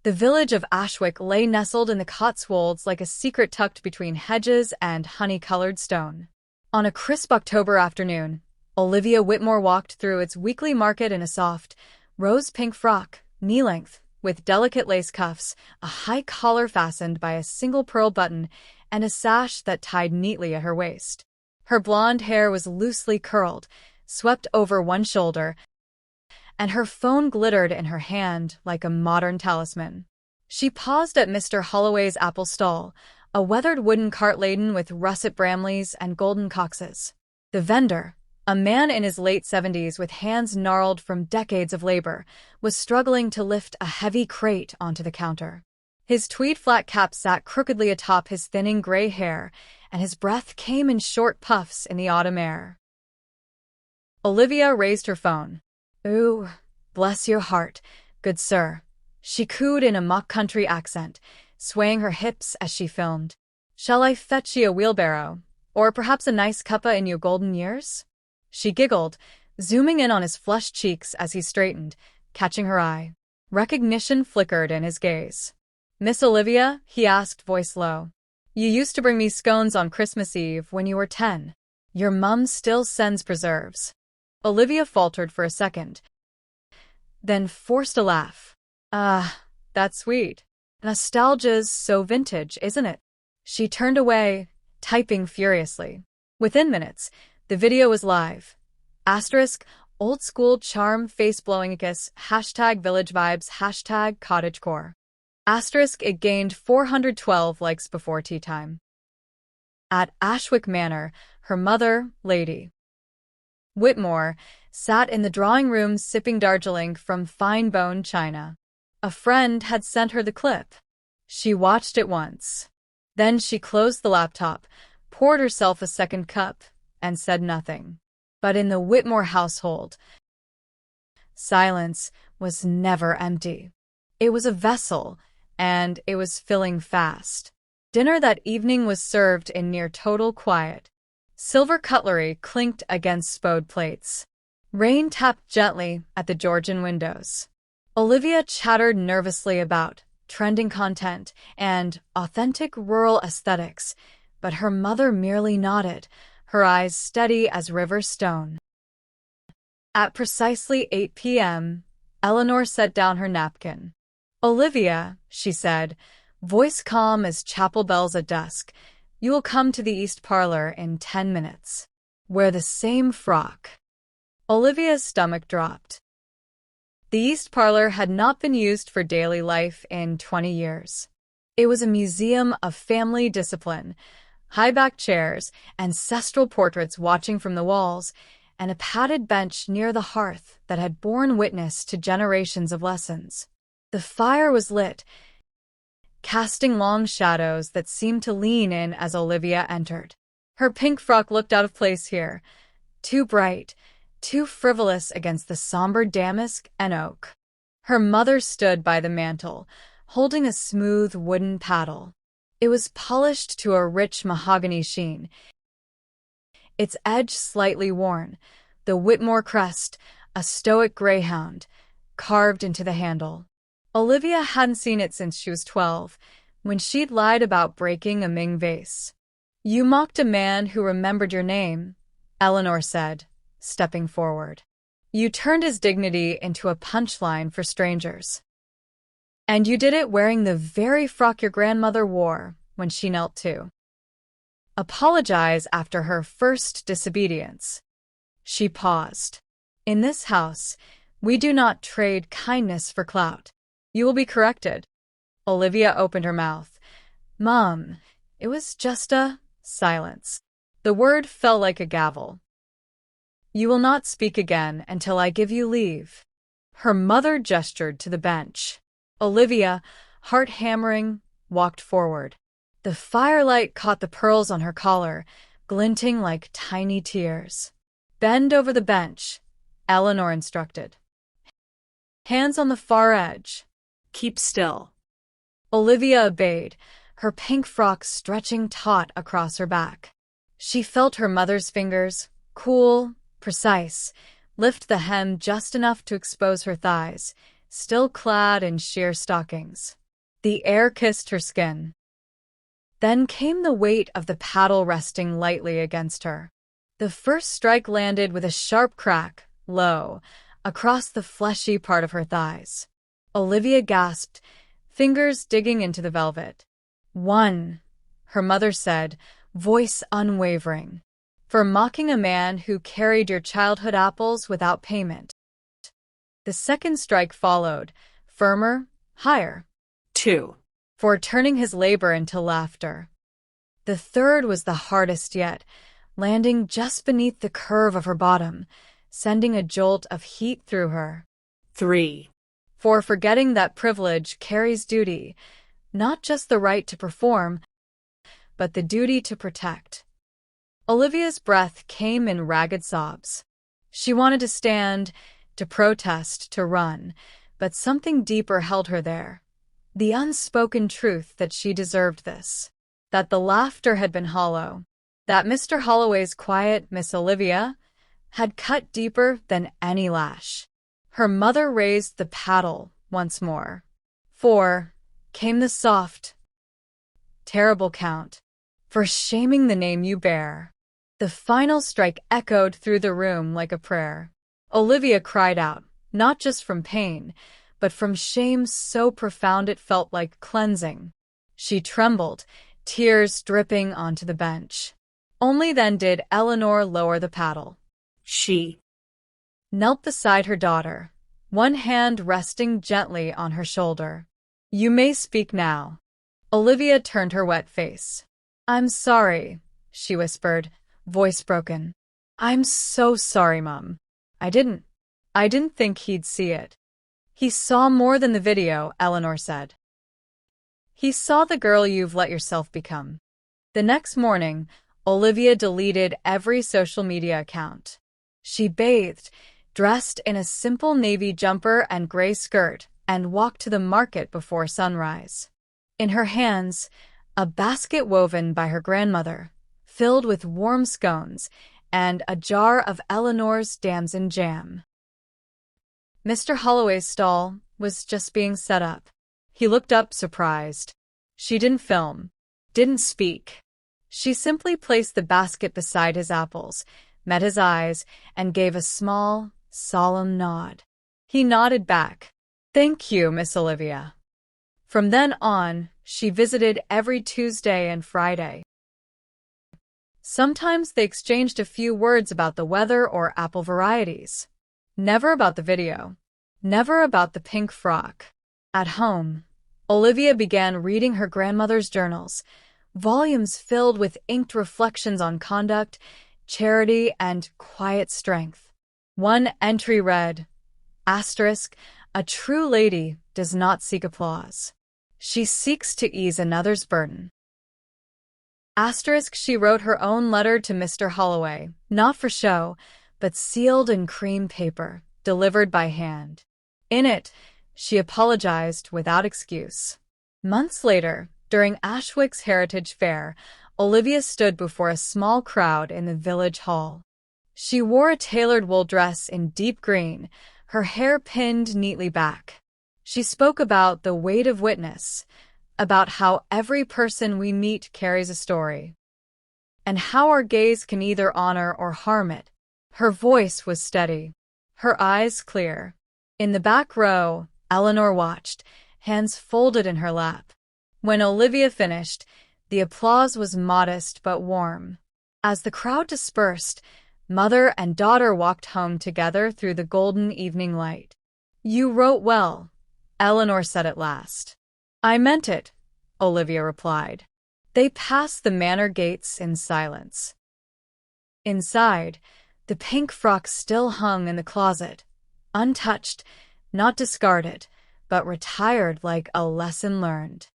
The village of Ashwick lay nestled in the Cotswolds like a secret tucked between hedges and honey-colored stone. On a crisp October afternoon, Olivia Whitmore walked through its weekly market in a soft, rose-pink frock, knee-length, with delicate lace cuffs, a high collar fastened by a single pearl button, and a sash that tied neatly at her waist. Her blonde hair was loosely curled, swept over one shoulder, and her phone glittered in her hand like a modern talisman. She paused at Mr. Holloway's apple stall, a weathered wooden cart laden with russet bramleys and golden coxes. The vendor, a man in his late 70s with hands gnarled from decades of labor, was struggling to lift a heavy crate onto the counter. His tweed flat cap sat crookedly atop his thinning gray hair, and his breath came in short puffs in the autumn air. Olivia raised her phone. "Ooh, bless your heart, good sir," she cooed in a mock country accent, swaying her hips as she filmed. "Shall I fetch ye a wheelbarrow? Or perhaps a nice cuppa in your golden years?" She giggled, zooming in on his flushed cheeks as he straightened, catching her eye. Recognition flickered in his gaze. "Miss Olivia?" he asked, voice low. "You used to bring me scones on Christmas Eve when you were 10. Your mum still sends preserves." Olivia faltered for a second, then forced a laugh. "Ah, that's sweet. Nostalgia's so vintage, isn't it?" She turned away, typing furiously. Within minutes, the video was live. Asterisk, old school charm, face blowing a kiss, hashtag village vibes, hashtag cottagecore. Asterisk, it gained 412 likes before tea time. At Ashwick Manor, her mother, Lady Whitmore, sat in the drawing room sipping Darjeeling from fine-boned china. A friend had sent her the clip. She watched it once. Then she closed the laptop, poured herself a second cup, and said nothing. But in the Whitmore household, silence was never empty. It was a vessel, and it was filling fast. Dinner that evening was served in near total quiet. Silver cutlery clinked against spode plates. Rain tapped gently at the Georgian windows. Olivia chattered nervously about trending content and authentic rural aesthetics, but her mother merely nodded, her eyes steady as river stone. At precisely 8 p.m., Eleanor set down her napkin. "Olivia," she said, voice calm as chapel bells at dusk, "you will come to the East Parlor in 10 minutes. Wear the same frock." Olivia's stomach dropped. The East Parlor had not been used for daily life in 20 years. It was a museum of family discipline, high-backed chairs, ancestral portraits watching from the walls, and a padded bench near the hearth that had borne witness to generations of lessons. The fire was lit, casting long shadows that seemed to lean in as Olivia entered. Her pink frock looked out of place here, too bright, too frivolous against the somber damask and oak. Her mother stood by the mantel, holding a smooth wooden paddle. It was polished to a rich mahogany sheen, its edge slightly worn, the Whitmore crest, a stoic greyhound, carved into the handle. Olivia hadn't seen it since she was 12, when she'd lied about breaking a Ming vase. "You mocked a man who remembered your name," Eleanor said, stepping forward. "You turned his dignity into a punchline for strangers. And you did it wearing the very frock your grandmother wore when she knelt too. Apologize after her first disobedience." She paused. "In this house, we do not trade kindness for clout. You will be corrected." Olivia opened her mouth. "Mom, it was just a..." Silence. The word fell like a gavel. "You will not speak again until I give you leave." Her mother gestured to the bench. Olivia, heart hammering, walked forward. The firelight caught the pearls on her collar, glinting like tiny tears. "Bend over the bench," Eleanor instructed. "Hands on the far edge. Keep still." Olivia obeyed, her pink frock stretching taut across her back. She felt her mother's fingers, cool, precise, lift the hem just enough to expose her thighs, still clad in sheer stockings. The air kissed her skin. Then came the weight of the paddle resting lightly against her. The first strike landed with a sharp crack, low, across the fleshy part of her thighs. Olivia gasped, fingers digging into the velvet. "One," her mother said, voice unwavering, "for mocking a man who carried your childhood apples without payment." The second strike followed, firmer, higher. 2. For turning his labor into laughter. The third was the hardest yet, landing just beneath the curve of her bottom, sending a jolt of heat through her. 3. For forgetting that privilege carries duty, not just the right to perform, but the duty to protect. Olivia's breath came in ragged sobs. She wanted to stand, to protest, to run, but something deeper held her there. The unspoken truth that she deserved this, that the laughter had been hollow, that Mr. Holloway's quiet Miss Olivia had cut deeper than any lash. Her mother raised the paddle once more. 4 came the soft, terrible count. "For shaming the name you bear." The final strike echoed through the room like a prayer. Olivia cried out, not just from pain, but from shame so profound it felt like cleansing. She trembled, tears dripping onto the bench. Only then did Eleanor lower the paddle. She knelt beside her daughter, one hand resting gently on her shoulder. "You may speak now." Olivia turned her wet face. "I'm sorry," she whispered, voice broken. "I'm so sorry, Mum. I didn't think he'd see it." "He saw more than the video," Eleanor said. "He saw the girl you've let yourself become." The next morning, Olivia deleted every social media account. She bathed, dressed in a simple navy jumper and gray skirt, and walked to the market before sunrise. In her hands, a basket woven by her grandmother, filled with warm scones, and a jar of Eleanor's damson jam. Mr. Holloway's stall was just being set up. He looked up surprised. She didn't film, didn't speak. She simply placed the basket beside his apples, met his eyes, and gave a small, solemn nod. He nodded back. "Thank you, Miss Olivia." From then on, she visited every Tuesday and Friday. Sometimes they exchanged a few words about the weather or apple varieties. Never about the video. Never about the pink frock. At home, Olivia began reading her grandmother's journals, volumes filled with inked reflections on conduct, charity, and quiet strength. One entry read, "A true lady does not seek applause. She seeks to ease another's burden." She wrote her own letter to Mr. Holloway, not for show, but sealed in cream paper, delivered by hand. In it, she apologized without excuse. Months later, during Ashwick's Heritage Fair, Olivia stood before a small crowd in the village hall. She wore a tailored wool dress in deep green, her hair pinned neatly back. She spoke about the weight of witness, about how every person we meet carries a story, and how our gaze can either honor or harm it. Her voice was steady, her eyes clear. In the back row, Eleanor watched, hands folded in her lap. When Olivia finished, the applause was modest but warm. As the crowd dispersed, mother and daughter walked home together through the golden evening light. "You wrote well," Eleanor said at last. "I meant it," Olivia replied. They passed the manor gates in silence. Inside, the pink frock still hung in the closet, untouched, not discarded, but retired like a lesson learned.